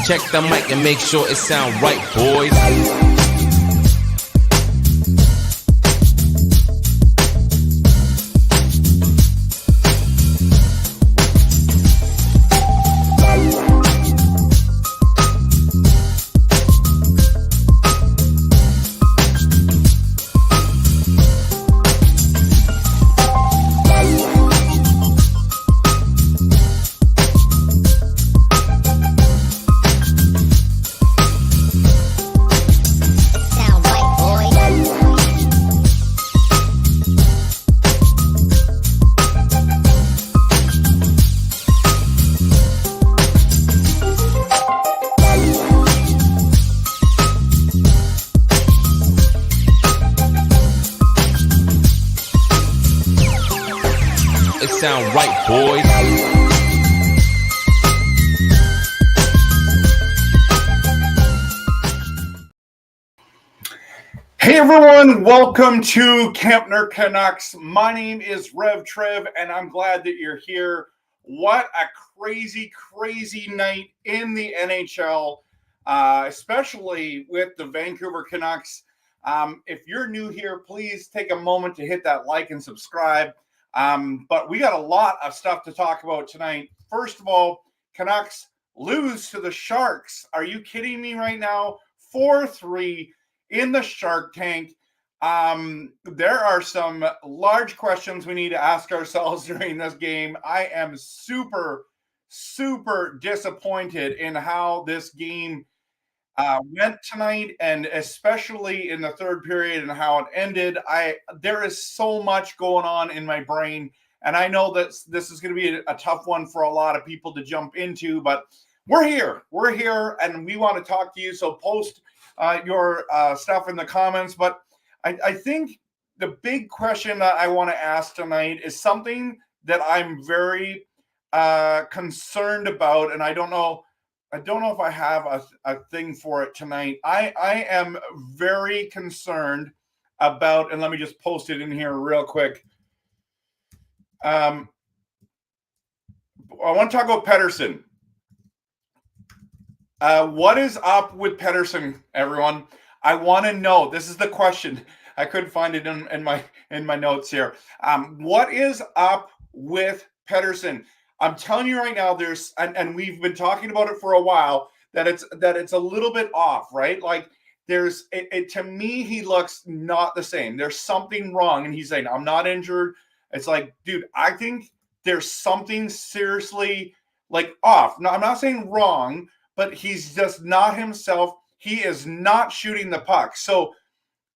Check the mic and make sure it sound right, boys. Sound right, boys. Hey everyone, welcome to Kempner Canucks. My name is Trev, and I'm glad that you're here. What a crazy night in the NHL, especially with the Vancouver Canucks. If you're new here, please take a moment to hit that like and subscribe. But we got a lot of stuff to talk about tonight. First of all, Canucks lose to the Sharks. Are you kidding me right now? 4-3 in the Shark Tank. There are some large questions we need to ask ourselves during this game. I am super disappointed in how this game went tonight, and especially in the third period and how it ended. There is so much going on in my brain, and I know that this is going to be a tough one for a lot of people to jump into, but we're here, and we want to talk to you. So post your stuff in the comments. But I think the big question that I want to ask tonight is something that I'm very concerned about, and I don't know if I have a thing for it tonight. I am very concerned about, and let me just post it in here real quick. I want to talk about Pettersson. What is up with Pettersson, everyone? I want to know. This is the question. I couldn't find it in my notes here. What is up with Pettersson? I'm telling you right now, there's, and we've been talking about it for a while, that it's a little bit off, right? Like there's, to me, he looks not the same. There's something wrong. And he's saying, I'm not injured. It's like, dude, I think there's something seriously like off. No, I'm not saying wrong, but he's just not himself. He is not shooting the puck. So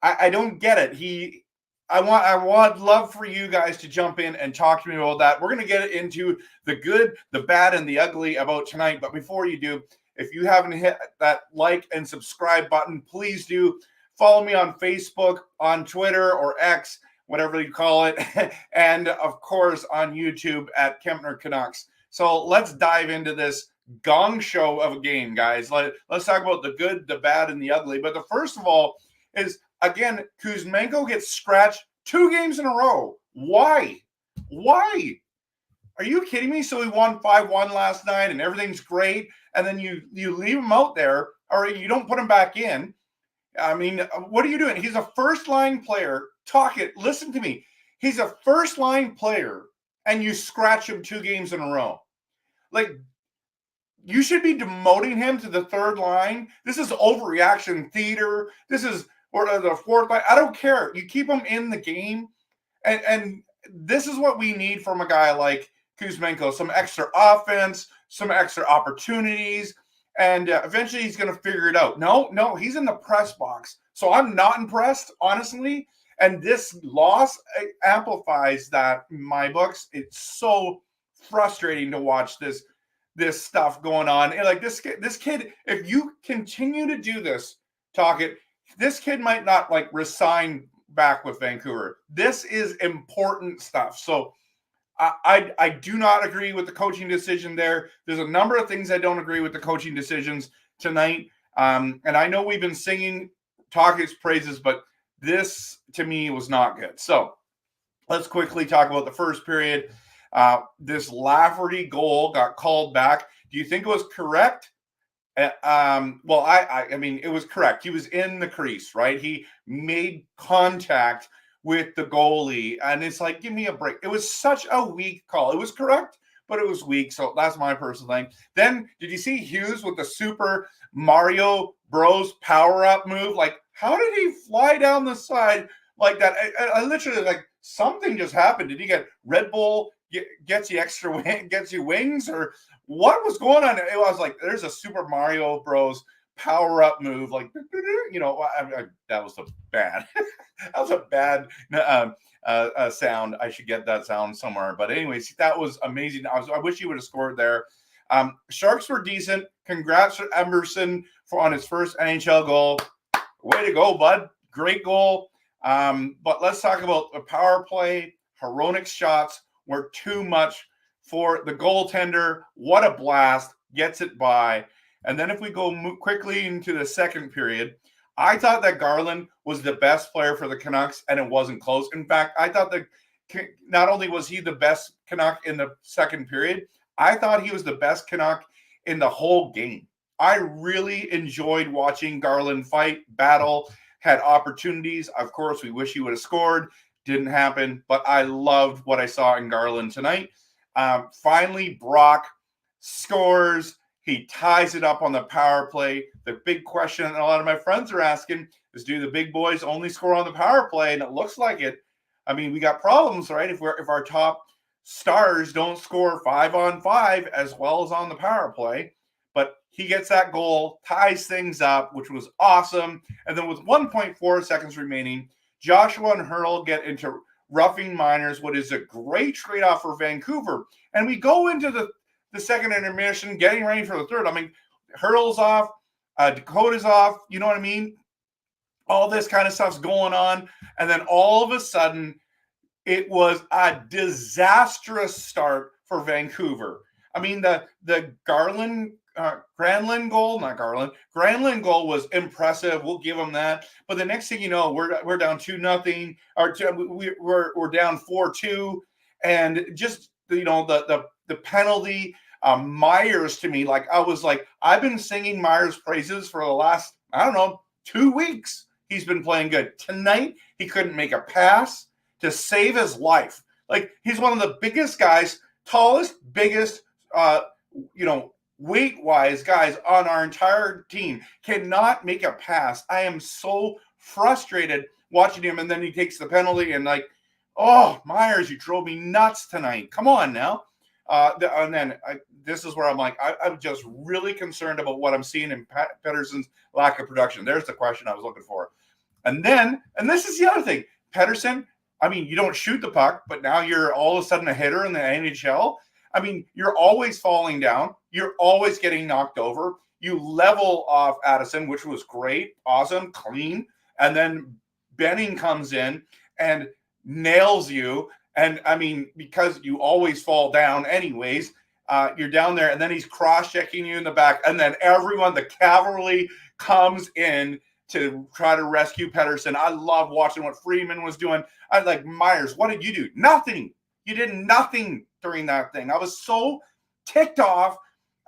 I don't get it. I want love for you guys to jump in and talk to me about that. We're going to get into the good, the bad, and the ugly about tonight. But before you do, if you haven't hit that like and subscribe button, please do. Follow me on Facebook, on Twitter, or X, whatever you call it. And, of course, on YouTube at Kempner Canucks. So let's dive into this gong show of a game, guys. Let's talk about the good, the bad, and the ugly. But the first of all is, again, Kuzmenko gets scratched 2 games in a row. Why? Are you kidding me? So he won 5-1 last night and everything's great, and then you leave him out there, or you don't put him back in. I mean, what are you doing? He's a first-line player. Listen to me. He's a first-line player, and you scratch him 2 games in a row. Like, you should be demoting him to the third line. This is overreaction theater. This is, or the fourth line. I don't care. You keep him in the game. And this is what we need from a guy like Kuzmenko. Some extra offense, some extra opportunities, and eventually he's going to figure it out. No, he's in the press box. So I'm not impressed, honestly. And this loss amplifies that in my books. It's so frustrating to watch this stuff going on. And like this kid, if you continue to do this, this kid might not like resign back with Vancouver. This is important stuff. So I do not agree with the coaching decision there. There's a number of things I don't agree with the coaching decisions tonight. And I know we've been talking his praises, but this to me was not good. So let's quickly talk about the first period. This Lafferty goal got called back. Do you think it was correct? Well, I mean, it was correct. He was in the crease, right? He made contact with the goalie, and it's like, give me a break. It was such a weak call. It was correct, but it was weak. So that's my personal thing. Then, did you see Hughes with the Super Mario Bros. Power up move? Like, how did he fly down the side like that? I literally, like, something just happened. Did he get Red Bull? Gets you extra wing, gets you wings, or what was going on? It was like, there's a Super Mario Bros. Power up move, like, that was a bad, that was a bad sound. I should get that sound somewhere. But anyways, that was amazing. I wish he would have scored there. Sharks were decent. Congrats to Emerson on his first NHL goal. Way to go, bud. Great goal. But let's talk about the power play. Hronik's shots were too much for the goaltender. What a blast. Gets it by. And then if we go quickly into the second period, I thought that Garland was the best player for the Canucks, and it wasn't close. In fact, I thought that not only was he the best Canuck in the second period, I thought he was the best Canuck in the whole game. I really enjoyed watching Garland fight, battle, had opportunities. Of course, we wish he would have scored. Didn't happen, but I loved what I saw in Garland tonight. Finally, Brock scores. He ties it up on the power play. The big question that a lot of my friends are asking is, do the big boys only score on the power play? And it looks like it. I mean, we got problems, right? If our top stars don't score 5-on-5 as well as on the power play. But he gets that goal, ties things up, which was awesome. And then with 1.4 seconds remaining, Joshua and Hurl get into roughing minors, what is a great trade-off for Vancouver. And we go into the second intermission, getting ready for the third. I mean, Hurl's off, Dakota's off, you know what I mean? All this kind of stuff's going on. And then all of a sudden, it was a disastrous start for Vancouver. I mean, the Granlund goal was impressive. We'll give him that. But the next thing you know, we're down 2-0, or we're down 4-2, and just, you know, the penalty. Myers, to me, like, I was like, I've been singing Myers praises for the last, I don't know, 2 weeks. He's been playing good. Tonight, he couldn't make a pass to save his life. Like, he's one of the biggest guys, tallest, biggest, weight-wise guys on our entire team. Cannot make a pass. I am so frustrated watching him, and then he takes the penalty, and like, oh, Myers, you drove me nuts tonight. Come on now. And then this is where I'm like, I'm just really concerned about what I'm seeing in Pettersson's lack of production. There's the question I was looking for. And this is the other thing. Pettersson, I mean, you don't shoot the puck, but now you're all of a sudden a hitter in the NHL. I mean, you're always falling down. You're always getting knocked over. You level off Addison, which was great, awesome, clean. And then Benning comes in and nails you. And I mean, because you always fall down anyways, you're down there, and then he's cross-checking you in the back. And then everyone, the cavalry, comes in to try to rescue Pettersson. I love watching what Freeman was doing. I like, Myers, what did you do? Nothing. You did nothing during that thing. I was so ticked off.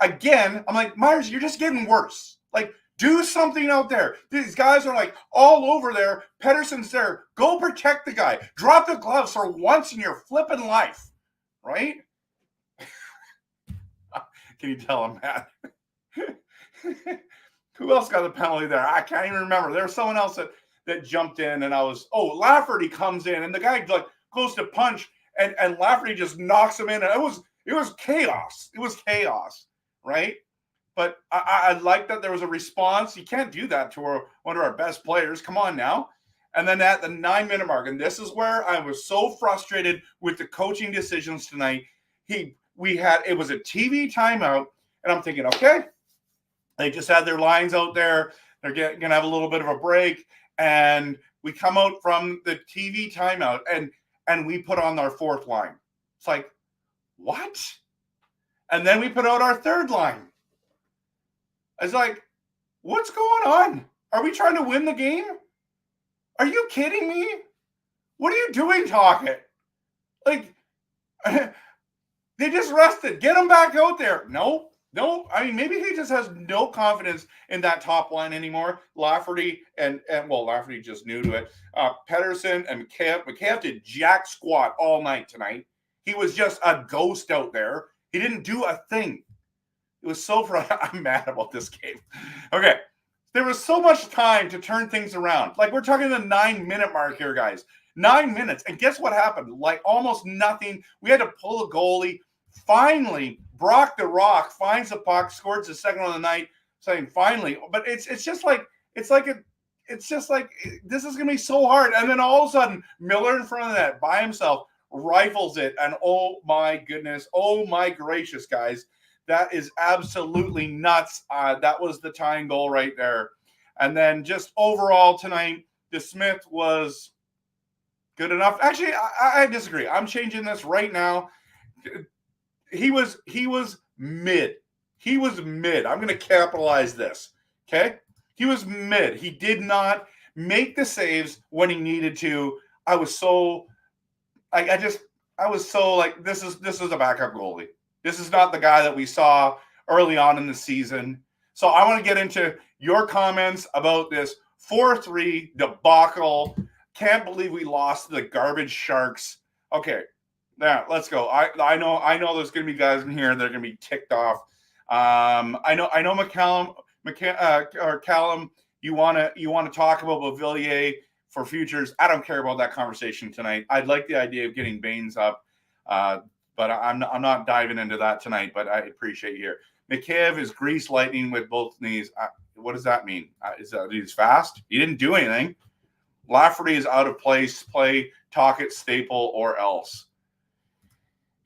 Again, I'm like, Myers, you're just getting worse. Like, do something out there. These guys are like all over there. Pettersson's there. Go protect the guy. Drop the gloves for once in your flipping life. Right? Can you tell I'm mad? Who else got the penalty there? I can't even remember. There was someone else that jumped in, and Lafferty comes in, and the guy like goes to punch, and Lafferty just knocks him in, and it was chaos. It was chaos, right? But I like that there was a response. You can't do that to one of our best players. Come on now. And then at the 9-minute mark, and this is where I was so frustrated with the coaching decisions tonight. It was a TV timeout, and I'm thinking, okay, they just had their lines out there. They're going to have a little bit of a break, and we come out from the TV timeout, and we put on our fourth line. It's like, what? And then we put out our third line. It's like, what's going on? Are we trying to win the game? Are you kidding me? What are you doing, Tocchet? Like, they just rested. Get them back out there. No, No, I mean, maybe he just has no confidence in that top line anymore. Lafferty and Lafferty just new to it. Pedersen and McCabe. McCabe did jack squat all night tonight. He was just a ghost out there. He didn't do a thing. It was so I'm mad about this game. Okay. There was so much time to turn things around. Like, we're talking the 9-minute mark here, guys. 9 minutes. And guess what happened? Like, almost nothing. We had to pull a goalie. Finally, Brock the Rock finds the puck, scores the second of the night, saying finally. But it's just like this is gonna be so hard. And then all of a sudden, Miller in front of that by himself rifles it. And oh my goodness, oh my gracious, guys. That is absolutely nuts. That was the tying goal right there. And then just overall tonight, DeSmith was good enough. Actually, I disagree. I'm changing this right now. He was mid. He was mid. I'm going to capitalize this. Okay? He was mid. He did not make the saves when he needed to. I was so like, this is a backup goalie. This is not the guy that we saw early on in the season. So I want to get into your comments about this 4-3 debacle. Can't believe we lost to the garbage Sharks. Okay, now let's go. I know there's going to be guys in here that are going to be ticked off. I know Callum, you want to talk about Beauvillier for futures. I don't care about that conversation tonight. I'd like the idea of getting Baines up. But I'm not diving into that tonight, but I appreciate you here. McCabe is grease lightning with both knees. What does that mean? He's fast? He didn't do anything. Lafferty is out of place. Play Tocchet, Staple, or else.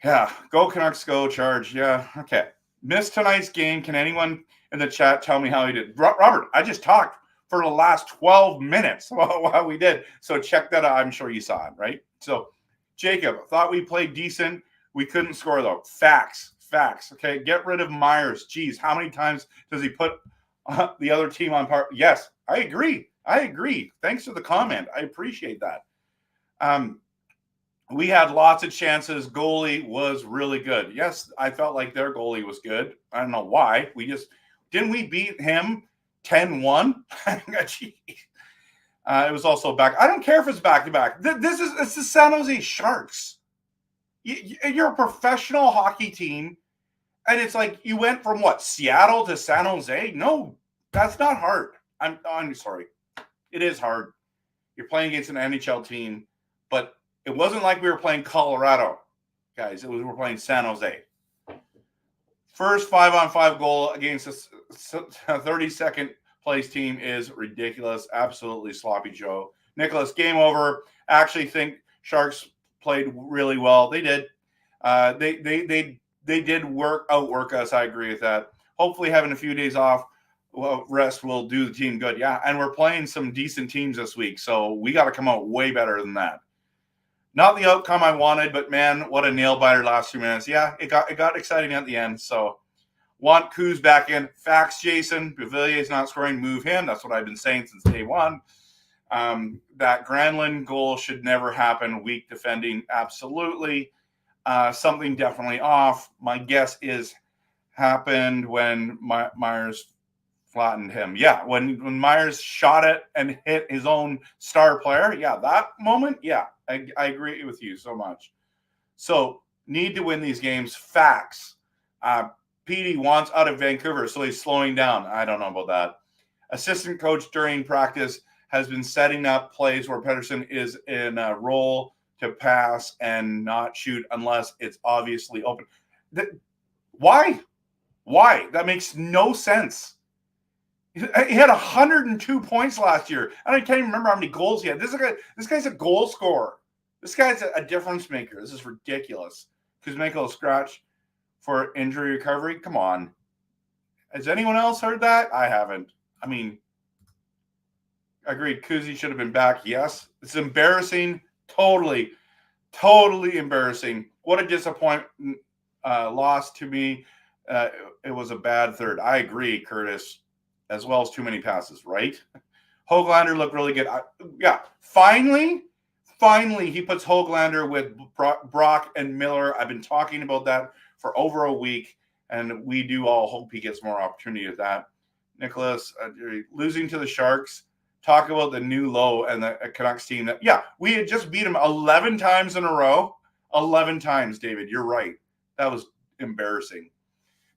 Yeah, go Canucks, go Charge. Yeah, okay. Missed tonight's game. Can anyone in the chat tell me how he did? Robert, I just talked for the last 12 minutes while we did. So check that out. I'm sure you saw it, right? So Jacob, thought we played decent. We couldn't score, though. Facts. Okay, get rid of Myers. Geez, how many times does he put the other team on par? Yes, I agree. Thanks for the comment. I appreciate that. We had lots of chances. Goalie was really good. Yes, I felt like their goalie was good. I don't know why. Didn't we beat him 10-1? It was also back. I don't care if it's back-to-back. It's the San Jose Sharks. You're a professional hockey team, and it's like you went from Seattle to San Jose? No, that's not hard. I'm sorry. It is hard. You're playing against an NHL team, but it wasn't like we were playing Colorado, guys. We were playing San Jose. First 5-on-5 goal against a 32nd place team is ridiculous. Absolutely sloppy Joe. Nicholas, game over. Actually think Sharks played really well. They did. They did outwork us. I agree with that. Hopefully having a few days off, rest will do the team good. Yeah, and we're playing some decent teams this week, so we got to come out way better than that. Not the outcome I wanted, but man, what a nail biter last 2 minutes. Yeah, it got exciting at the end. So want Kuz back in. Facts, Jason. Beauvillier's not scoring. Move him. That's what I've been saying since day one. That Granlund goal should never happen. Weak defending, absolutely. Something definitely off. My guess is happened when Myers flattened him. Yeah, when Myers shot it and hit his own star player. Yeah, that moment. Yeah, I agree with you so much. So need to win these games. Facts. Petey wants out of Vancouver, so he's slowing down. I don't know about that. Assistant coach during practice has been setting up plays where Pedersen is in a role to pass and not shoot unless it's obviously open. Why? That makes no sense. He had 102 points last year. I can't even remember how many goals he had. This guy's a goal scorer. This guy's a difference maker. This is ridiculous. Kuzmenko scratch for injury recovery. Come on. Has anyone else heard that? I haven't. I mean, agreed. Kuzi should have been back. Yes. It's embarrassing. Totally embarrassing. What a disappointment loss to me. It was a bad third. I agree, Curtis, as well as too many passes, right? Höglander looked really good. Finally, he puts Höglander with Brock and Miller. I've been talking about that for over a week, and we do all hope he gets more opportunity at that. Nicholas, losing to the Sharks. Talk about the new low and the Canucks team. We had just beat them 11 times in a row. 11 times, David. You're right. That was embarrassing.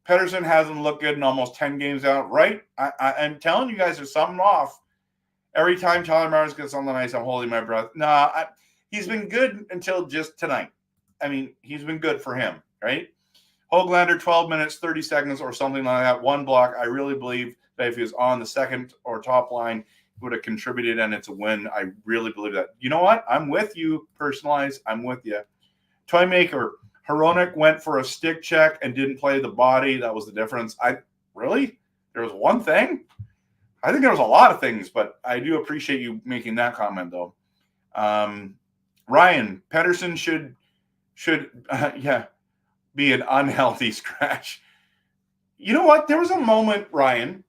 Pettersson hasn't looked good in almost 10 games out, right? I'm telling you guys, there's something off. Every time Tyler Myers gets on the ice, I'm holding my breath. He's been good until just tonight. I mean, he's been good for him, right? Höglander, 12 minutes, 30 seconds or something like that. One block. I really believe that if he was on the second or top line, he would have contributed, and it's a win. I really believe that. You know what? I'm with you, Personalized. I'm with you. Toymaker, Hronek went for a stick check and didn't play the body. That was the difference. Really? There was one thing? I think there was a lot of things, but I do appreciate you making that comment, though. Ryan, Pettersson should be an unhealthy scratch. You know what? There was a moment, Ryan,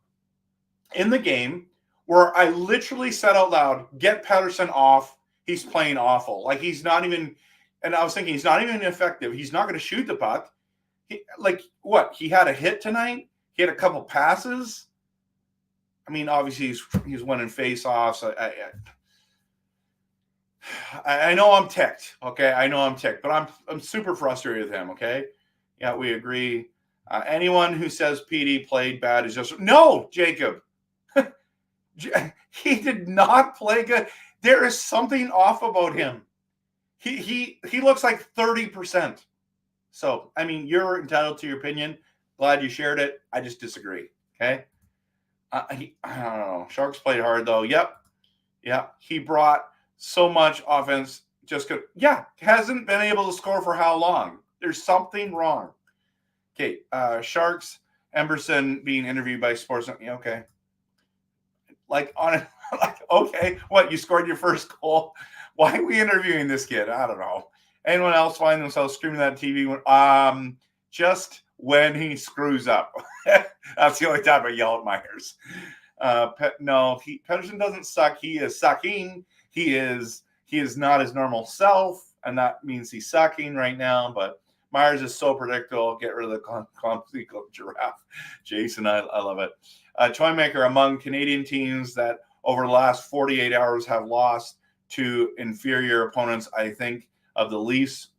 in the game where I literally said out loud, get Pettersson off. He's playing awful. Like, he's not even – and I was thinking, he's not even effective. He's not going to shoot the puck. He had a hit tonight? He had a couple passes? I mean, obviously he's winning face-offs. I know I'm ticked, okay? I know I'm ticked, but I'm super frustrated with him, okay? Yeah, we agree. Anyone who says PD played bad is just – no, Jacob. He did not play good. There is something off about him. He looks like 30%. So, I mean, you're entitled to your opinion. Glad you shared it. I just disagree, okay? I don't know. Sharks played hard, though. Yep. He brought so much offense. Hasn't been able to score for how long? There's something wrong. Okay, Sharks, Emberson being interviewed by Sports. Okay. Okay, what? You scored your first goal? Why are we interviewing this kid? I don't know. Anyone else find themselves screaming at TV? Just when he screws up. That's the only time I yell at Myers. Pettersson doesn't suck. He is sucking. He is not his normal self, and that means he's sucking right now. But Myers is so predictable. Get rid of the clumsy giraffe. Jason, I love it. Toymaker, among Canadian teams that over the last 48 hours have lost to inferior opponents, I think of the Leafs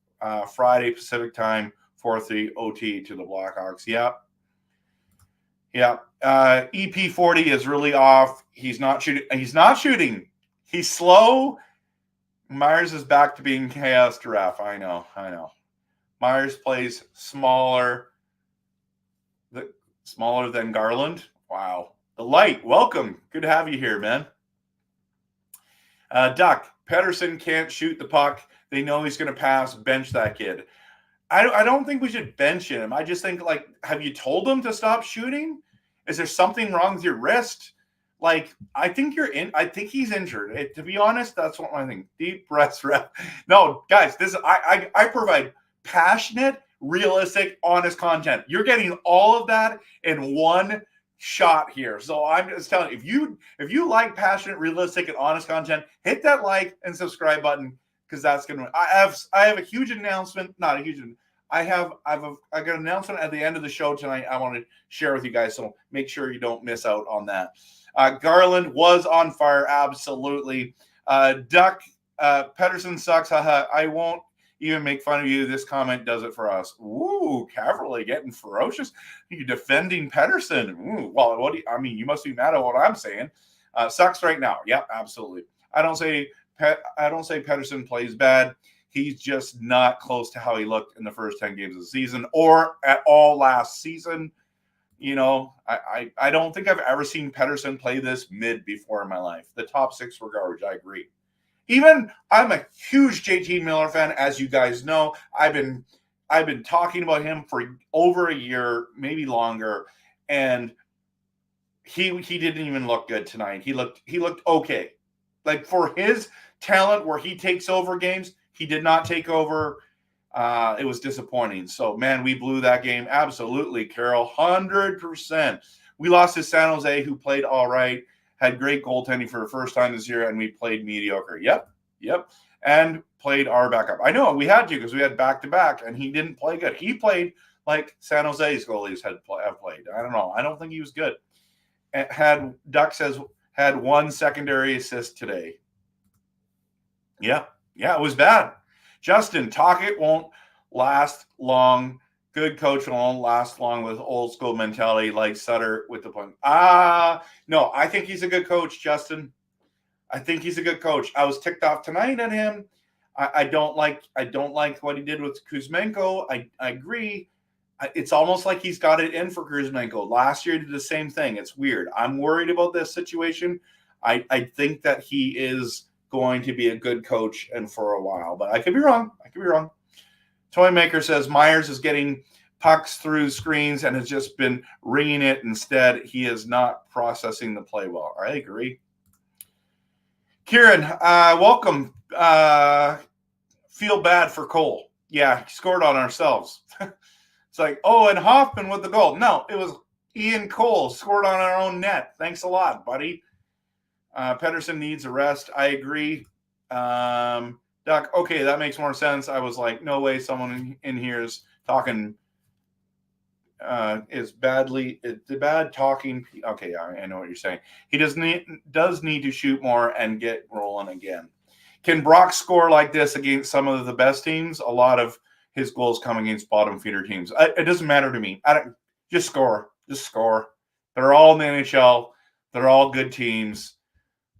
Friday Pacific time, 4-3 OT to the Blackhawks. Yeah. EP40 is really off. He's not shooting. He's slow. Myers is back to being chaos giraffe. I know. Myers plays smaller than Garland. Wow. The light. Welcome. Good to have you here, man. Duck. Pettersson can't shoot the puck. They know he's going to pass. Bench that kid. I don't think we should bench him. I just think, have you told him to stop shooting? Is there something wrong with your wrist? I think he's injured. To be honest, that's what I think. Deep breaths, ref. No, guys, I provide passionate, realistic, honest content. You're getting all of that in one shot here. So I'm just telling you, if you like passionate, realistic, and honest content, hit that like and subscribe button, because that's gonna. I have a huge announcement. Not a huge. I got an announcement at the end of the show tonight. I want to share with you guys, so make sure you don't miss out on that. Garland was on fire, absolutely. Duck, Pettersson sucks. Haha. I won't even make fun of you. This comment does it for us. Ooh, Cavalry getting ferocious. You defending Pettersson. Ooh, well, you must be mad at what I'm saying. Sucks right now. Yep, absolutely. I don't say Pettersson plays bad. He's just not close to how he looked in the first 10 games of the season or at all last season. I don't think I've ever seen Pettersson play this mid before in my life. The top six were garbage. I agree. I'm a huge JT Miller fan, as you guys know. I've been talking about him for over a year, maybe longer, and he didn't even look good tonight. He looked okay. For his talent, where he takes over games, he did not take over. It was disappointing. So, man, we blew that game. Absolutely, Carol, 100%. We lost to San Jose, who played all right. Had great goaltending for the first time this year, and we played mediocre. Yep. And played our backup. I know we had to, because we had back-to-back, and he didn't play good. He played like San Jose's goalies have played. I don't know. I don't think he was good. Duck says had one secondary assist today. Yeah, it was bad. Justin, Tocchet won't last long. Good coach won't last long with old school mentality like Sutter with the point. No, I think he's a good coach, Justin. I think he's a good coach. I was ticked off tonight at him. I don't like what he did with Kuzmenko. I agree. It's almost like he's got it in for Kuzmenko. Last year he did the same thing. It's weird. I'm worried about this situation. I think that he is going to be a good coach and for a while, but I could be wrong. Toy Maker says Myers is getting pucks through screens and has just been ringing it instead. He is not processing the play well. I agree. Kieran, welcome. Feel bad for Cole. Yeah, scored on ourselves. It's like, and Hoffman with the goal. No, it was Ian Cole scored on our own net. Thanks a lot, buddy. Pedersen needs a rest. I agree. Doc, okay, that makes more sense. I was like, no way someone in here is talking is bad talking. Okay, I know what you're saying. He does need to shoot more and get rolling again. Can Brock score like this against some of the best teams? A lot of his goals come against bottom feeder teams. It doesn't matter to me. Just score. They're all in the NHL. They're all good teams.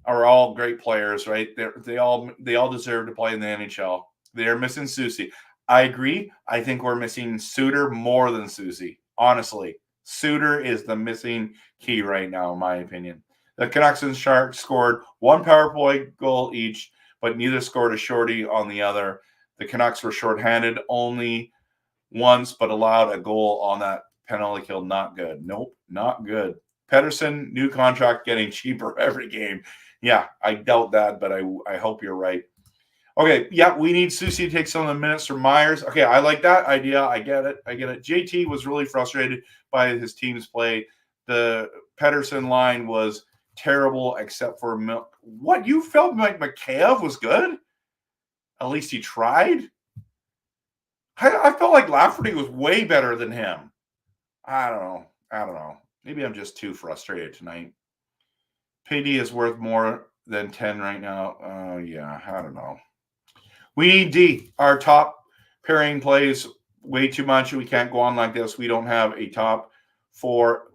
Are all great players, right? They all deserve to play in the NHL. They're missing Susie. I agree. I think we're missing Suter more than Susie. Honestly, Suter is the missing key right now, in my opinion. The Canucks and Sharks scored one power play goal each, but neither scored a shorty on the other. The Canucks were shorthanded only once, but allowed a goal on that penalty kill. Not good. Nope, not good. Pedersen, new contract, getting cheaper every game. Yeah, I doubt that, but I hope you're right. Okay, yeah, we need Susie to take some of the minutes from Myers. Okay, I like that idea. I get it. JT was really frustrated by his team's play. The Pedersen line was terrible except for what? You felt like Mikheyev was good? At least he tried? I felt like Lafferty was way better than him. I don't know. Maybe I'm just too frustrated tonight. PD is worth more than 10 right now. Yeah, I don't know. We need D. Our top pairing plays way too much. We can't go on like this. We don't have a top four.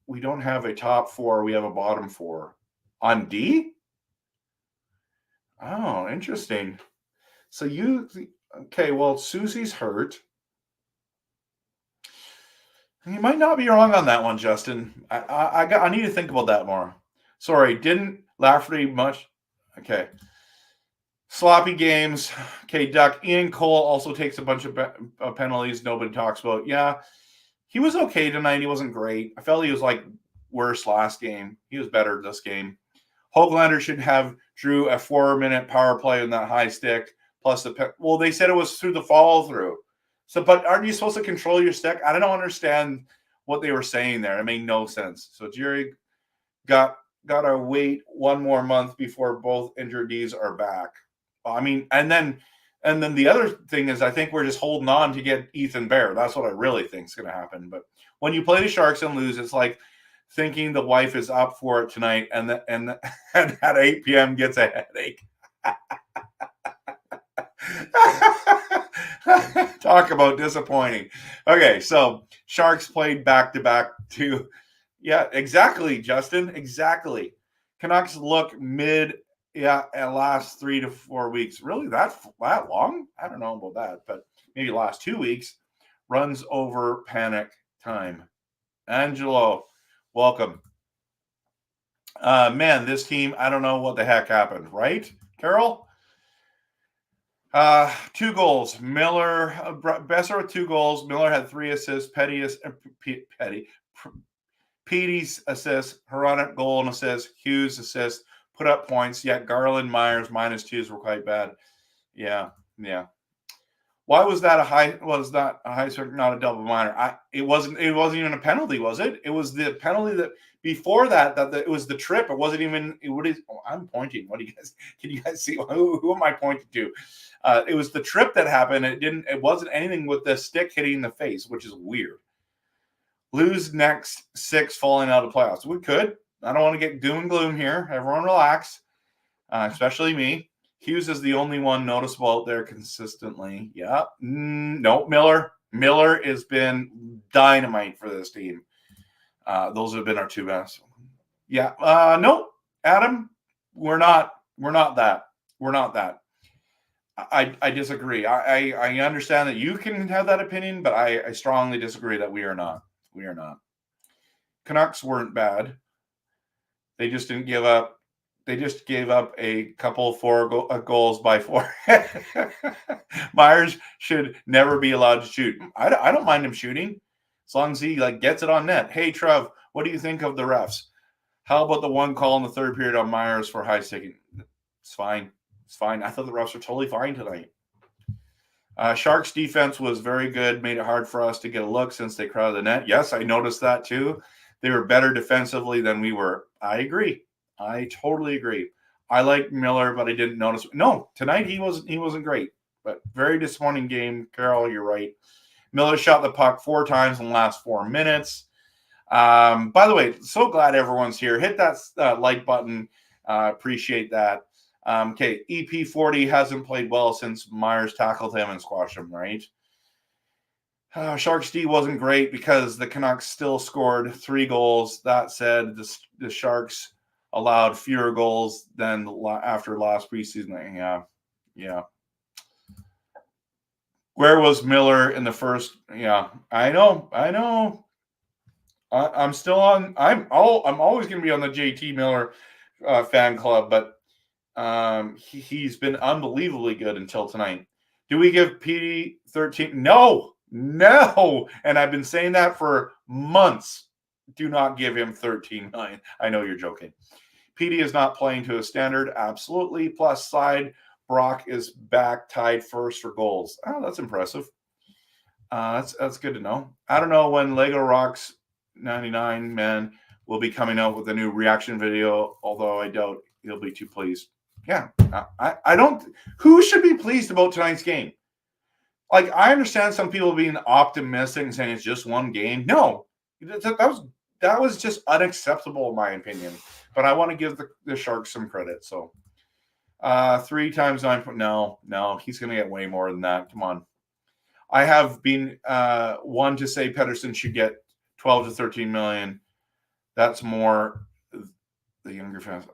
We have a bottom four. On D? Oh, interesting. So okay, well, Susie's hurt. You might not be wrong on that one, Justin. I need to think about that more. Sorry, didn't Lafferty much? Okay. Sloppy games. Okay, Duck. Ian Cole also takes a bunch of penalties nobody talks about. Yeah, he was okay tonight. He wasn't great. I felt he was like worse last game. He was better this game. Hoaglander should have drew a 4-minute power play in that high stick. Plus they said it was through the follow through. So, but aren't you supposed to control your stick? I don't understand what they were saying there. It made no sense. So Jerry got to wait one more month before both injured knees are back. I mean, and then the other thing is I think we're just holding on to get Ethan Bear. That's what I really think is going to happen. But when you play the Sharks and lose, it's like thinking the wife is up for it tonight and at 8 p.m. gets a headache. Talk about disappointing. Okay, so Sharks played back-to-back too. Yeah, exactly, Justin. Exactly. Canucks look mid last 3 to 4 weeks. Really, that long? I don't know about that, but maybe last 2 weeks. Runs over panic time. Angelo, welcome. Man, this team, I don't know what the heck happened, right, Carol? 2 goals. Miller, Besser with 2 goals. Miller had 3 assists. Petey's assist. Hronek goal and assist. Hughes assist. Put up points. Yet Garland, Myers -2s were quite bad. Yeah. Why was that a high? Was that a high stick, not a double minor? It wasn't. It wasn't even a penalty, was it? It was the penalty that before that. It was the trip. It wasn't even. What is? Oh, I'm pointing. What do you guys? Can you guys see? Who am I pointing to? It was the trip that happened. It didn't. It wasn't anything with the stick hitting the face, which is weird. Lose next 6 falling out of playoffs. We could. I don't want to get doom and gloom here. Everyone relax, especially me. Hughes is the only one noticeable out there consistently. Yeah. No, Miller. Miller has been dynamite for this team. Those have been our 2 best. Yeah. No, Adam, we're not that. We're not that. I disagree. I understand that you can have that opinion, but I strongly disagree that we are not. We are not. Canucks weren't bad. They just didn't give up. They just gave up a couple goals by 4. Myers should never be allowed to shoot. I don't mind him shooting as long as he gets it on net. Hey, Trev, what do you think of the refs? How about the one call in the third period on Myers for high sticking? It's fine. It's fine. I thought the refs were totally fine tonight. Sharks defense was very good, made it hard for us to get a look since they crowded the net. Yes, I noticed that too. They were better defensively than we were. I agree. I totally agree. I like Miller, but I didn't notice. No, tonight he wasn't great, but very disappointing game. Carol, you're right. Miller shot the puck 4 times in the last 4 minutes. By the way, so glad everyone's here. Hit that like button. Appreciate that. Okay, EP40 hasn't played well since Myers tackled him and squashed him, right? Sharks D wasn't great because the Canucks still scored 3 goals. That said, the Sharks allowed fewer goals than after last preseason. Yeah. Where was Miller in the first? Yeah, I know. I'm still on. I'm always going to be on the JT Miller fan club, but he's been unbelievably good until tonight. Do we give PD 13? No. And I've been saying that for months. Do not give him 13 million. I know you're joking. PD is not playing to his standard. Absolutely. Plus side, Brock is back tied first for goals. Oh, that's impressive. That's good to know. I don't know when Lego Rocks 99 man will be coming out with a new reaction video, although I doubt he'll be too pleased. Yeah, I don't. Who should be pleased about tonight's game? I understand some people being optimistic and saying it's just one game. No, that was just unacceptable in my opinion. But I want to give the Sharks some credit. So 3 times 9. No, he's going to get way more than that. Come on. I have been one to say Pettersson should get 12 to 13 million. That's more the younger fans.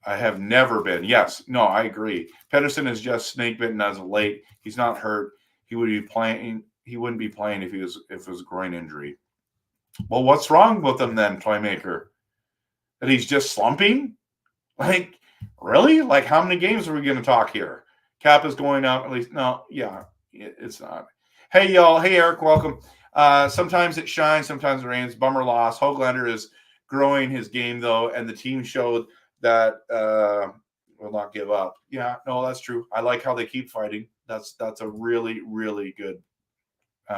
I have never been. Yes. No, I agree. Pettersson is just snake bitten as of late. He's not hurt. He would be playing. He wouldn't be playing if it was a groin injury. Well, what's wrong with him then, Playmaker? That he's just slumping? Really? How many games are we going to talk here? Cap is going up at least. No, yeah, it's not. Hey, y'all. Hey, Eric, welcome. Sometimes it shines, sometimes it rains. Bummer loss. Hoglander is growing his game, though, and the team showed that will not give up. Yeah, no, that's true. I like how they keep fighting. That's a really, really good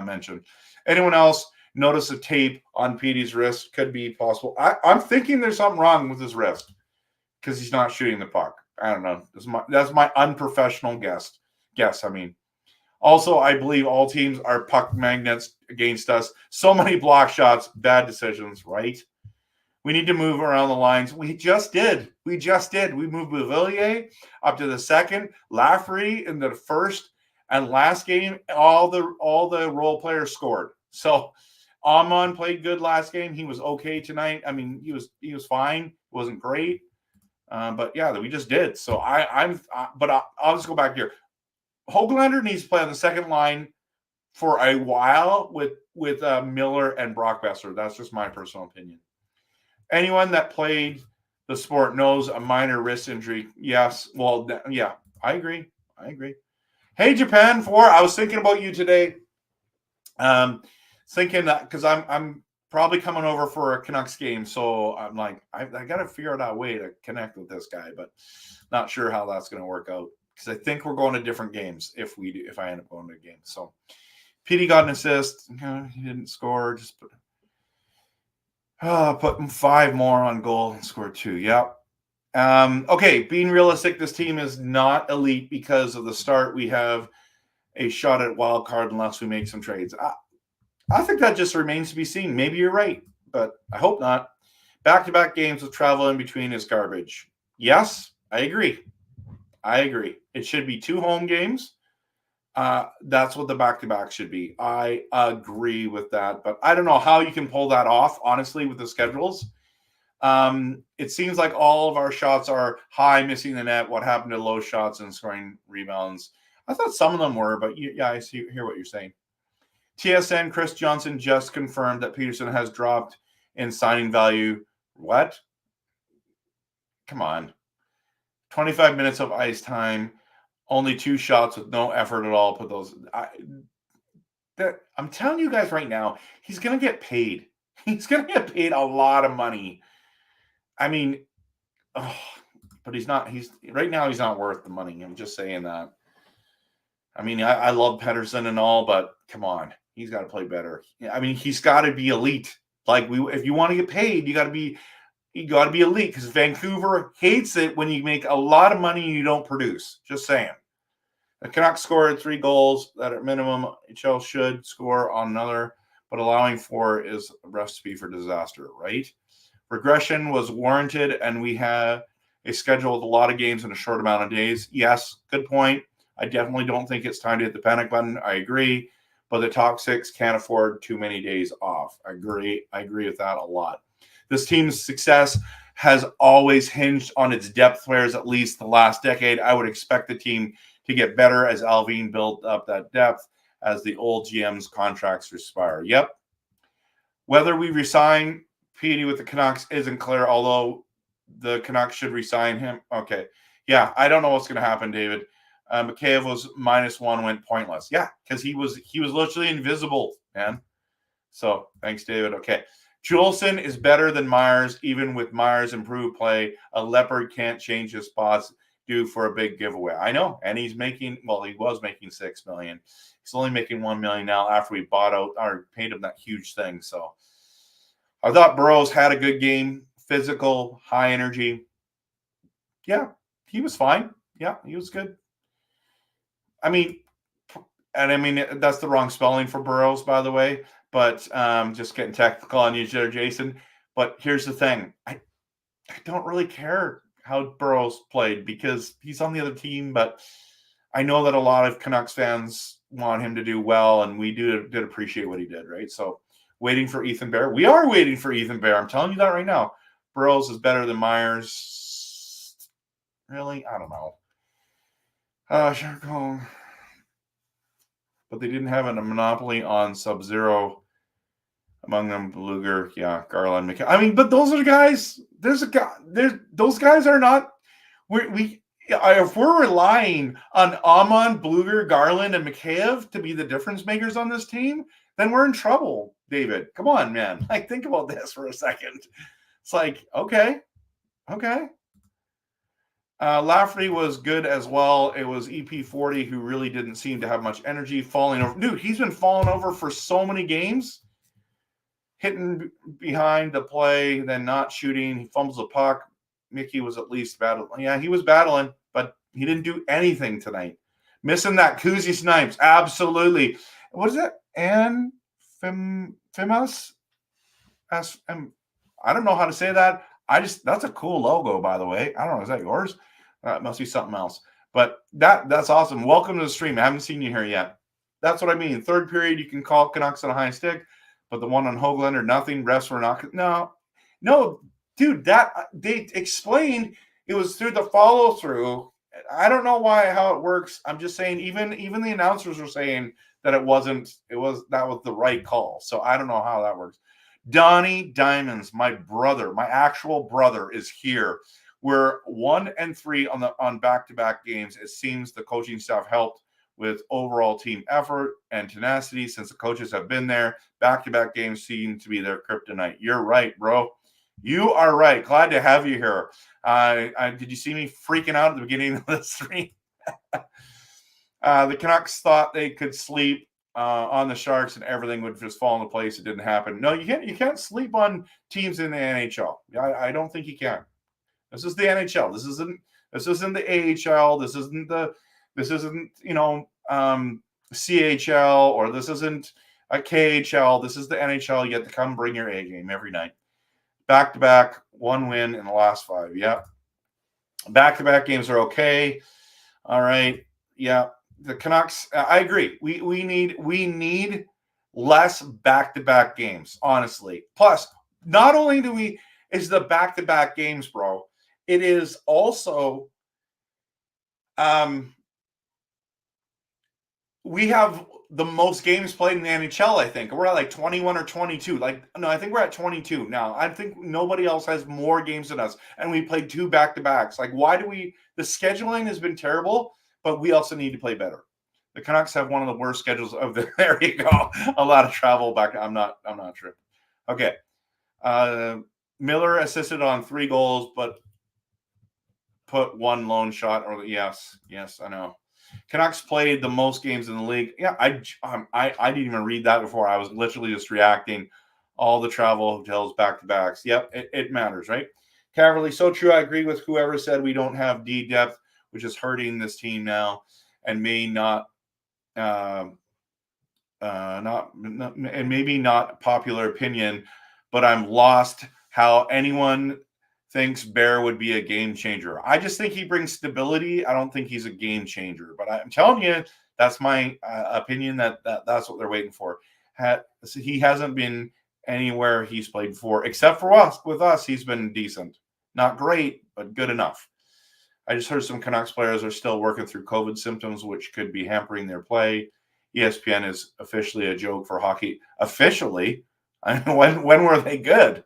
mention. Anyone else notice a tape on Petey's wrist? Could be possible. I'm thinking there's something wrong with his wrist because he's not shooting the puck. I don't know. That's my unprofessional guess. I mean, also, I believe all teams are puck magnets against us. So many block shots, bad decisions, right? We need to move around the lines. We just did. We moved Bouvillier up to the second, Lafferty in the first, and last game, all the role players scored. So Amon played good last game. He was okay tonight. I mean, he was fine. It wasn't great, but yeah, we just did. So I'll just go back here. Hoglander needs to play on the second line for a while with Miller and Brock Besser. That's just my personal opinion. Anyone that played the sport knows a minor wrist injury. Yes. Well, yeah, I agree. Hey, Japan 4. I was thinking about you today. Thinking that because I'm probably coming over for a Canucks game. So I'm like, I got to figure out a way to connect with this guy, but not sure how that's going to work out. because I think we're going to different games if I end up going to a game. So PD got an assist. He didn't score. Just put him 5 more on goal and scored 2. Yep. Okay, being realistic, this team is not elite because of the start. We have a shot at wild card unless we make some trades. I think that just remains to be seen. Maybe you're right, but I hope not. Back-to-back games with travel in between is garbage. Yes, I agree. It should be 2 home games. That's what the back-to-back should be. I agree with that, but I don't know how you can pull that off, honestly, with the schedules. It seems like all of our shots are high, missing the net. What happened to low shots and scoring rebounds? I thought some of them were, but I hear what you're saying. TSN, Chris Johnson just confirmed that Peterson has dropped in signing value. What? Come on. 25 minutes of ice time, only 2 shots with no effort at all. Put those. I'm telling you guys right now, he's going to get paid. He's going to get paid a lot of money. I mean, but he's not. Right now, he's not worth the money. I'm just saying that. I mean, I love Pettersson and all, but come on, he's got to play better. I mean, he's got to be elite. Like if you want to get paid, you got to be elite, because Vancouver hates it when you make a lot of money and you don't produce. Just saying. The Canucks scored 3 goals that at minimum HL should score on another, but allowing 4 is a recipe for disaster, right? Regression was warranted, and we have a schedule with a lot of games in a short amount of days. Yes, good point. I definitely don't think it's time to hit the panic button. I agree. But the top 6 can't afford too many days off. I agree with that a lot. This team's success has always hinged on its depth players, at least the last decade. I would expect the team to get better as Alvin built up that depth as the old GM's contracts expire. Yep. Whether we resign PD with the Canucks isn't clear, although the Canucks should resign him. Okay. Yeah, I don't know what's going to happen, David. Mikheyev was -1, went pointless. Yeah, because he was literally invisible, man. So thanks, David. Okay. Juleson is better than Myers, even with Myers' improved play. A leopard can't change his spots due for a big giveaway. I know, and he was making $6 million. He's only making $1 million now after we bought out or paid him that huge thing. So I thought Burrows had a good game, physical, high energy. Yeah, he was fine. Yeah, he was good. I mean, that's the wrong spelling for Burrows, by the way. But just getting technical on you there, Jason. But here's the thing. I don't really care how Burrows played because he's on the other team. But I know that a lot of Canucks fans want him to do well, and we did appreciate what he did, right? So waiting for Ethan Bear. We are waiting for Ethan Bear. I'm telling you that right now. Burrows is better than Myers. Really? I don't know. Sure. But they didn't have a monopoly on Sub-Zero. Among them, Bluger, yeah, Garland, McKay. I mean, but those are the guys. Those guys are not. If we're relying on Amon, Bluger, Garland, and Mikheyev to be the difference makers on this team, then we're in trouble, David. Come on, man. Like, think about this for a second. It's like, okay. Lafferty was good as well. It was EP40 who really didn't seem to have much energy, falling over. Dude, he's been falling over for so many games. Hitting behind the play, then not shooting. He fumbles the puck. Mickey was at least battling. Yeah, he was battling, but he didn't do anything tonight. Missing that Koozie Snipes. Absolutely. What is that? Fimas? I don't know how to say that. That's a cool logo, by the way. I don't know. Is that yours? It must be something else. But that's awesome. Welcome to the stream. I haven't seen you here yet. That's what I mean. Third period, you can call Canucks on a high stick. But the one on Hoaglander, nothing. Refs were not. No, dude. That they explained it was through the follow through. I don't know how it works. I'm just saying. Even the announcers were saying that it wasn't. That was the right call. So I don't know how that works. Donnie Diamonds, my brother, my actual brother, is here. We're 1-3 on back-to-back games. It seems the coaching staff helped with overall team effort and tenacity since the coaches have been there. Back-to-back games seem to be their kryptonite. You're right, bro. You are right. Glad to have you here. Did you see me freaking out at the beginning of the stream? The Canucks thought they could sleep on the Sharks and everything would just fall into place. It didn't happen. No, you can't. You can't sleep on teams in the NHL. I don't think you can. This is the NHL. This isn't the AHL. This isn't CHL, or this isn't a KHL. This is the NHL. You have to come bring your A game every night. Back to back, one win in the last 5. Yep. Back to back games are okay. All right. Yeah. The Canucks, I agree. We need less back to back games, honestly. Plus, not only is the back to back games, bro, it is also we have the most games played in the NHL, I think. We're at like 21 or 22. I think we're at 22 now. I think nobody else has more games than us. And we played 2 back-to-backs. Why do we – the scheduling has been terrible, but we also need to play better. The Canucks have one of the worst schedules of the – there you go. A lot of travel back. I'm not tripping. Okay. Miller assisted on 3 goals, but put 1 lone shot. Yes, I know. Canucks played the most games in the league. Yeah, I didn't even read that before. I was literally just reacting. All the travel, hotels, back-to-backs. Yep, it matters, right? Caverly, so true. I agree with whoever said we don't have D depth, which is hurting this team now, and maybe not popular opinion, but I'm lost how anyone thinks Bear would be a game changer. I just think he brings stability. I don't think he's a game changer, but I'm telling you, that's my opinion. That's what they're waiting for. He hasn't been anywhere he's played before, except for us. With us, he's been decent, not great, but good enough. I just heard some Canucks players are still working through COVID symptoms, which could be hampering their play. ESPN is officially a joke for hockey. Officially, when were they good?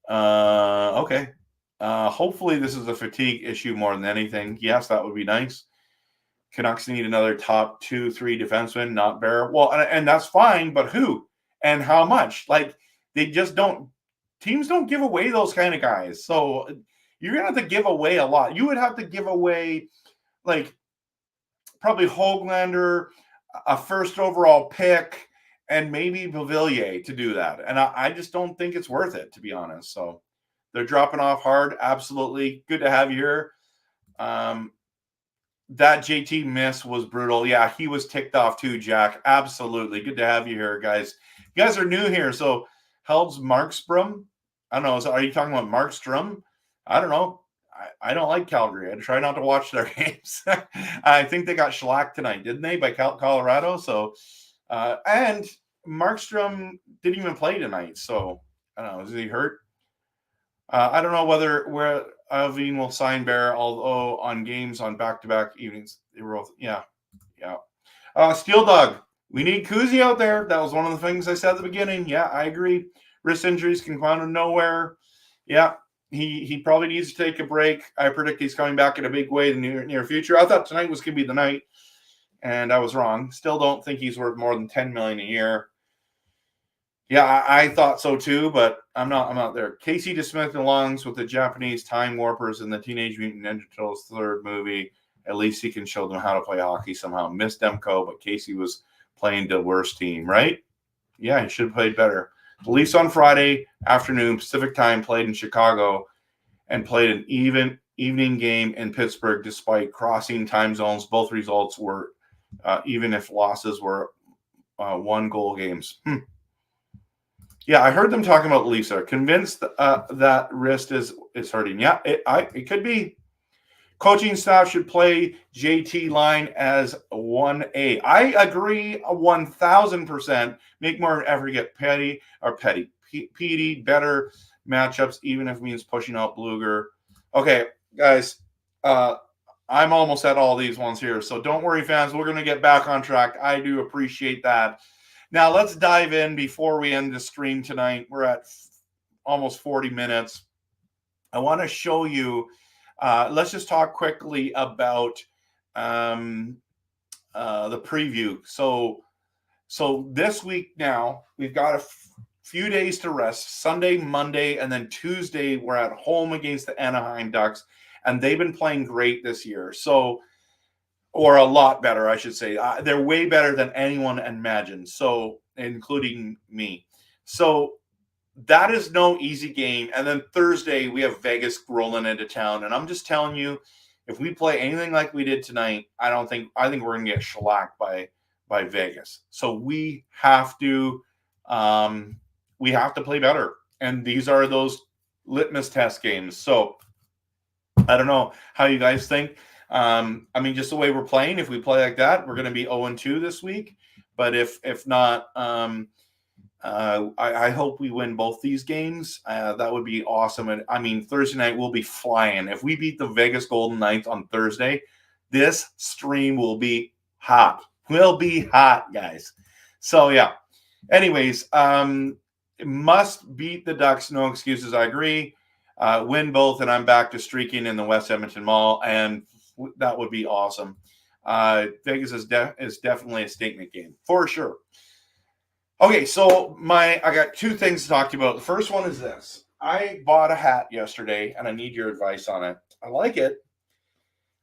Okay. Hopefully this is a fatigue issue more than anything. Yes, that would be nice. Canucks need another top 2-3 defenseman, not Bear. Well, and that's fine, but who and how much? They just don't. Teams don't give away those kind of guys. So you're gonna have to give away a lot. You would have to give away probably Höglander, a first overall pick, and maybe Beauvillier to do that. And I just don't think it's worth it, to be honest. So they're dropping off hard. Absolutely. Good to have you here. That JT miss was brutal. Yeah, he was ticked off too, Jack. Absolutely. Good to have you here, guys. You guys are new here. So Helds Markstrom. I don't know. Are you talking about Markstrom? I don't know. I don't like Calgary. I try not to watch their games. I think they got shellacked tonight, didn't they, by Colorado? So, and Markstrom didn't even play tonight. So, I don't know. Is he hurt? I don't know where Alvin will sign Bear, although on games on back-to-back evenings, they were both, yeah. Steel Dog, we need Kuzi out there. That was one of the things I said at the beginning. Yeah, I agree. Wrist injuries can come out of nowhere. Yeah, he probably needs to take a break. I predict he's coming back in a big way in the near future. I thought tonight was going to be the night, and I was wrong. Still don't think he's worth more than $10 million a year. Yeah, I thought so too, but I'm not there. Casey DeSmith belongs with the Japanese time warpers in the Teenage Mutant Ninja Turtles 3rd movie. At least he can show them how to play hockey somehow. Missed Demko, but Casey was playing the worst team, right? Yeah, he should have played better. The Leafs on Friday afternoon Pacific time played in Chicago and played an evening game in Pittsburgh despite crossing time zones. Both results were even if losses were 1-goal games. Yeah, I heard them talking about Lisa. Convinced that wrist is hurting. Yeah, it could be. Coaching staff should play JT line as 1A. I agree 1,000%. Make more effort to get Petty, better matchups, even if it means pushing out Bluger. Okay, guys, I'm almost at all these ones here, so don't worry, fans. We're going to get back on track. I do appreciate that. Now, let's dive in before we end the stream tonight. We're at almost 40 minutes. I want to show you, let's just talk quickly about the preview. So this week now, we've got a few days to rest. Sunday, Monday, and then Tuesday, we're at home against the Anaheim Ducks, and they've been playing great this year. So or a lot better, I should say. They're way better than anyone imagined, so including me. So that is no easy game. And then Thursday we have Vegas rolling into town, and I'm just telling you, if we play anything like we did tonight, I think we're gonna get shellacked by Vegas. So we have to play better, and these are those litmus test games. So I don't know how you guys think. I mean, just the way we're playing, if we play like that, we're going to be 0-2 this week. But if not, I hope we win both these games. That would be awesome. And I mean, Thursday night we'll be flying. If we beat the Vegas Golden Knights on Thursday, this stream will be hot. Will be hot, guys. So yeah. Anyways, must beat the Ducks. No excuses. I agree. Win both, and I'm back to streaking in the West Edmonton Mall, and that would be awesome. Vegas is definitely a statement game for sure. Okay, so I got two things to talk to you about. The first one is this. I bought a hat yesterday, and I need your advice on it. I like it.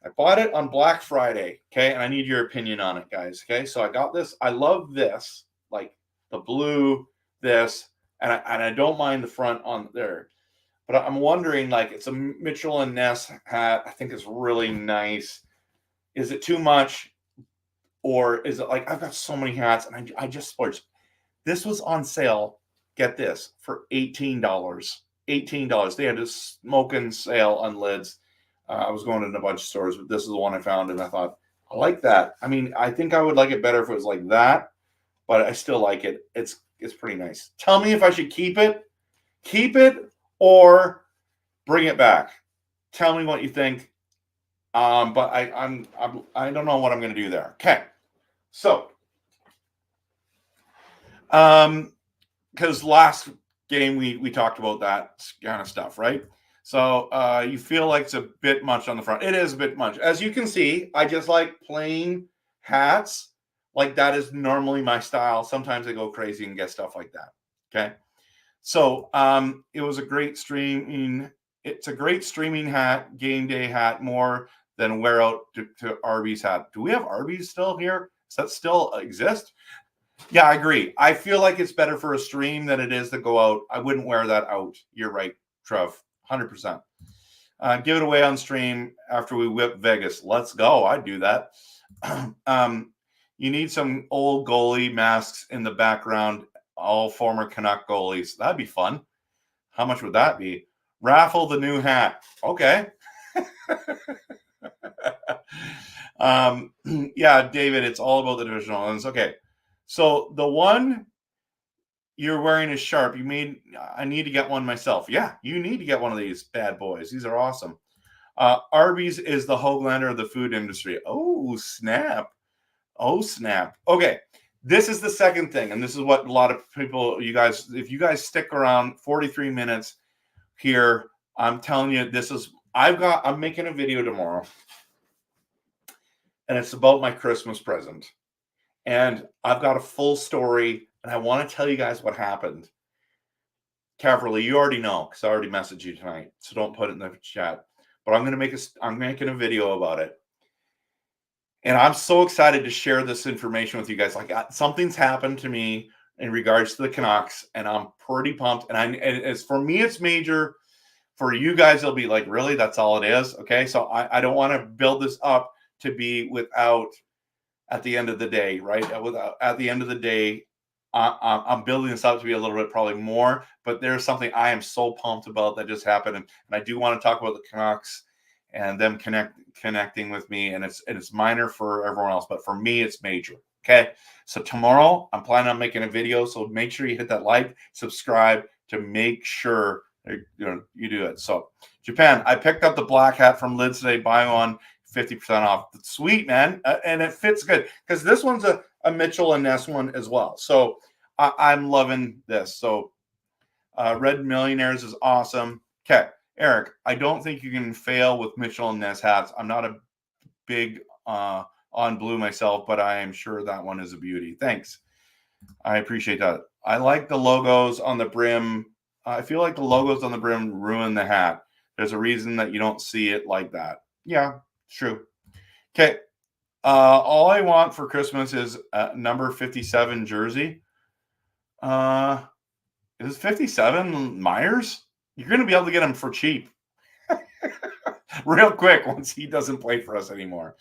I bought it on Black Friday, okay, and I need your opinion on it, guys, okay? So I got this. I love this, like the blue, this, and I don't mind the front on there. But I'm wondering, like, it's a Mitchell and Ness hat. I think it's really nice. Is it too much? Or is it like, I've got so many hats, and I just splurged. This was on sale, get this, for $18. $18. They had a smoking sale on lids. I was going in a bunch of stores, but this is the one I found, and I thought, I like that. I mean, I think I would like it better if it was like that, but I still like it. It's pretty nice. Tell me if I should keep it, or bring it back. Tell me what you think. But I don't know what I'm going to do there. Okay, so because last game we talked about that kind of stuff, right? So you feel like it's a bit much on the front. It is a bit much. As you can see, I just like plain hats. Like that is normally my style. Sometimes I go crazy and get stuff like that. Okay. So it was a great streaming. It's a great streaming hat, game day hat, more than wear out to Arby's hat. Do we have Arby's still here? Does that still exist? Yeah, I agree. I feel like it's better for a stream than it is to go out. I wouldn't wear that out. You're right, Trev. 100%. Give it away on stream after we whip Vegas. Let's go. I'd do that. You need some old goalie masks in the background, all former Canuck goalies. That'd be fun. How much would that be? Raffle the new hat. Okay. Yeah, David, it's all about the divisional ones. Okay. So the one you're wearing is sharp. I need to get one myself. Yeah, you need to get one of these bad boys. These are awesome. Arby's is the Hoaglander of the food industry. Oh, snap. Oh, snap. Okay. This is the second thing. And this is what a lot of people, if you guys stick around 43 minutes here, I'm telling you, I'm making a video tomorrow. And it's about my Christmas present. And I've got a full story, and I want to tell you guys what happened. Cavalry, you already know because I already messaged you tonight, so don't put it in the chat. But I'm making a video about it, and I'm so excited to share this information with you guys. Like something's happened to me in regards to the Canucks, and I'm pretty pumped. And it's for me, it's major. For you guys, it'll be like, really, that's all it is. Okay, so I don't want to build this up to be without. At the end of the day, right? At the end of the day, I'm building this up to be a little bit probably more, but there's something I am so pumped about that just happened, and I do want to talk about the Canucks and them connecting with me, and it's minor for everyone else, but for me, it's major. Okay, so tomorrow I'm planning on making a video, so make sure you hit that like, subscribe to make sure you do it. So Japan, I picked up the black hat from Lids today. Buy one. 50% off. Sweet, man. And it fits good because this one's a Mitchell and Ness one as well. So I'm loving this. So Red Millionaires is awesome. Okay, Eric, I don't think you can fail with Mitchell and Ness hats. I'm not a big on blue myself, but I am sure that one is a beauty. Thanks. I appreciate that. I like the logos on the brim. I feel like the logos on the brim ruin the hat. There's a reason that you don't see it like that. Yeah. True. Okay. All I want for Christmas is number 57 jersey. Is 57 Myers? You're going to be able to get him for cheap. Real quick once he doesn't play for us anymore.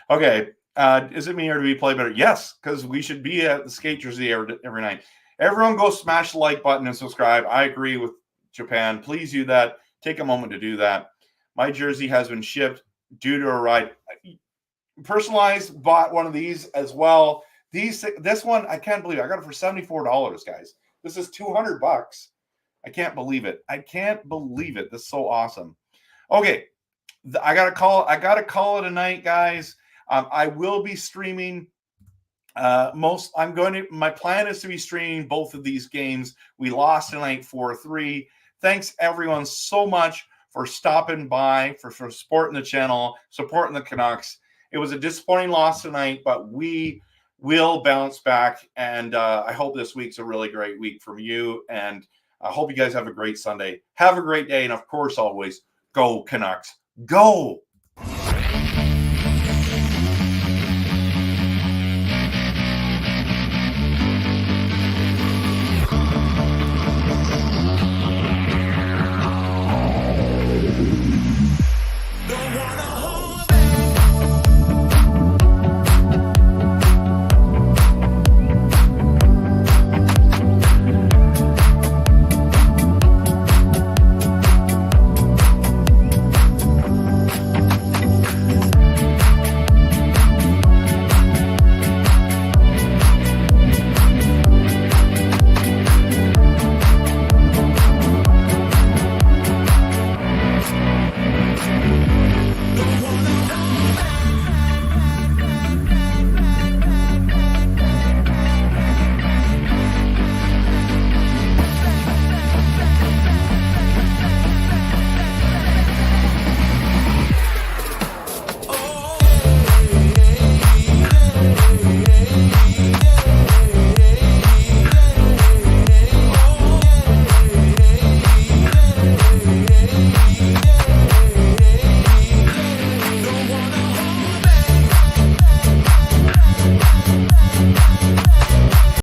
Okay. Is it me or do we play better? Yes, because we should be at the skate jersey every night. Everyone go smash the like button and subscribe. I agree with Japan. Please do that. Take a moment to do that. My jersey has been shipped due to a ride. Personalized bought one of these as well. This one, I can't believe it. I got it for $74, guys. This is $200. I can't believe it. I can't believe it. This is so awesome. Okay. I gotta call it a night, guys. I will be streaming my plan is to be streaming both of these games. We lost tonight 4-3. Thanks everyone so much for stopping by, for supporting the channel, supporting the Canucks. It was a disappointing loss tonight, but we will bounce back. And I hope this week's a really great week from you. And I hope you guys have a great Sunday. Have a great day. And of course, always go Canucks. Go!